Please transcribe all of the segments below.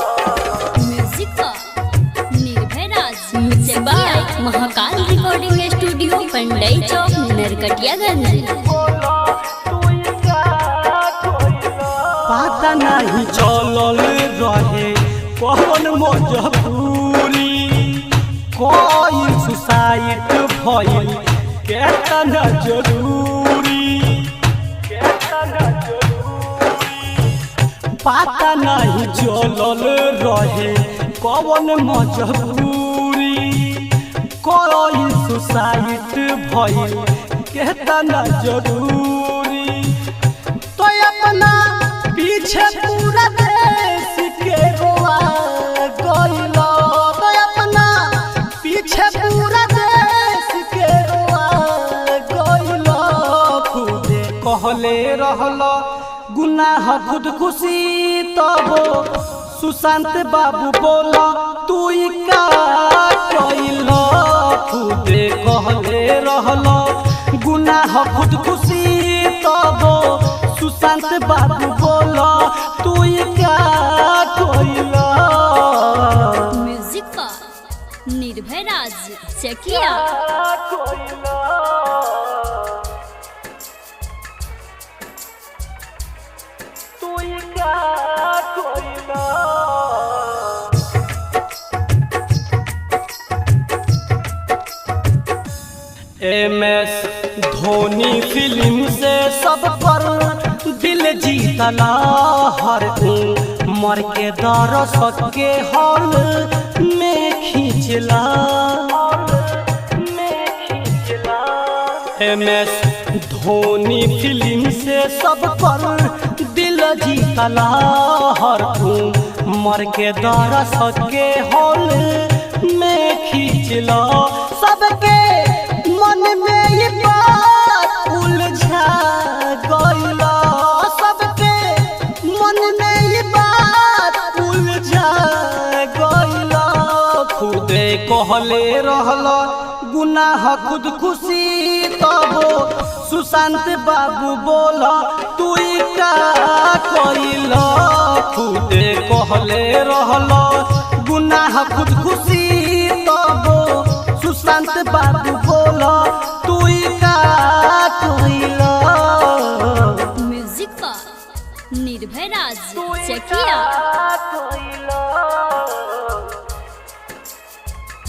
Music Nirbhay राज Mahakal recording studio Pandai Chowk Narkatiaganj. पता नहीं चलल रहे कौन मजबूरी कोई सुसाइड भइल केतना जरूरी पता नहीं चलल रहे कौन मजबूरी कोई सुसाइड भइल केतना जरूरी तो अपना पीछे पूरा देश के रोआ गइलो तो अपना पीछे पूरा देश के रोआ गइलो खुदे कहले रहलो गुनाह खुद खुशी तब सुशांत बाबू बोला तू का कइलो खुदे कहले रहलो गुनाह खुद खुशी तब सुशांत बाबू बोला तू क्या कइलो। म्यूजिक निर्भय राज चकिया। MS धोनी फिल्म से सब पर दिल जीतला हर मर के दर्शक के हॉल में खींचला MS धोनी फिल्म से सब पर दिल जीतला हर मर के दर्शक के हॉल में खींचला सबके मन में ये बात उलझा गइला सबके मन में ये बात उलझा गइला खुदे कहले रहला गुनाह खुद खुशी तब सुशांत बाबू बोला तू का कइला खुदे कहले रहला गुनाह खुद खुशी तब सुशांत बाबू बोला तू का कइला। Music Nirbhay Raj Chakiya.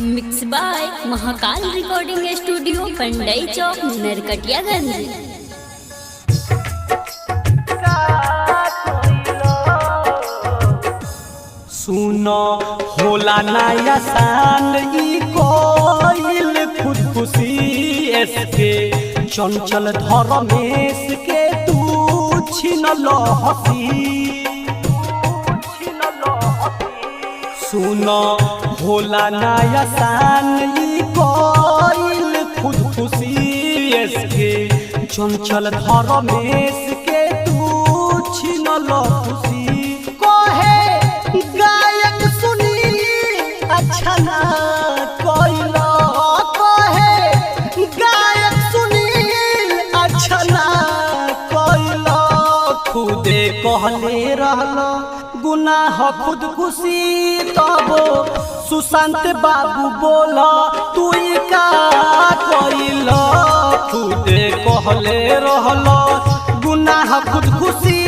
Mix by Mahakal recording studio Pandai Chowk Narkatiaganj. सुनो होला नया आसान ई कोइल खुद खुशी इसके चंचल धर्मेश के तू छिनलो हसी सुनो होला नया आसान ई कोइल खुद खुशी इसके चंचल धर्मेश के तू छिनलो खुशी गायक सुनी अच्छा ना कइलो कहे गायक सुनी अच्छा ना कइलो खुदे कहले रहलो गुनाह खुद खुशी तब सुशांत बाबू बोला तू का कइलो खुदे कहले रहलो गुनाह खुद खुशी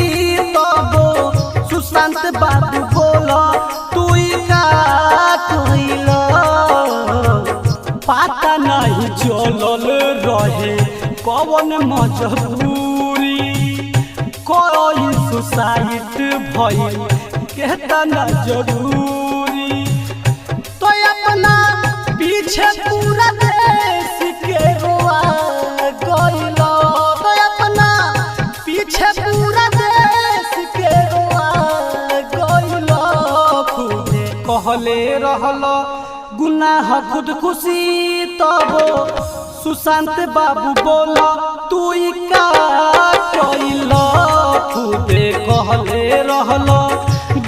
तब सुशांत बाबू बोला तू का कइलो पता नहीं चलल रहे कौन मजबूरी कोई सुसाइड भइल केतना जरूरी तो अपना पीछे पूरा देश के रोआ गइलो तो अपना पीछे पूरा देश के कहले रहलो गुनाह खुद खुशी तब सुशांत बाबू बोला तू का कइलो खुदे कहले रहलो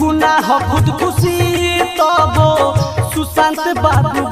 गुनाह खुद खुशी तब सुशांत बाबू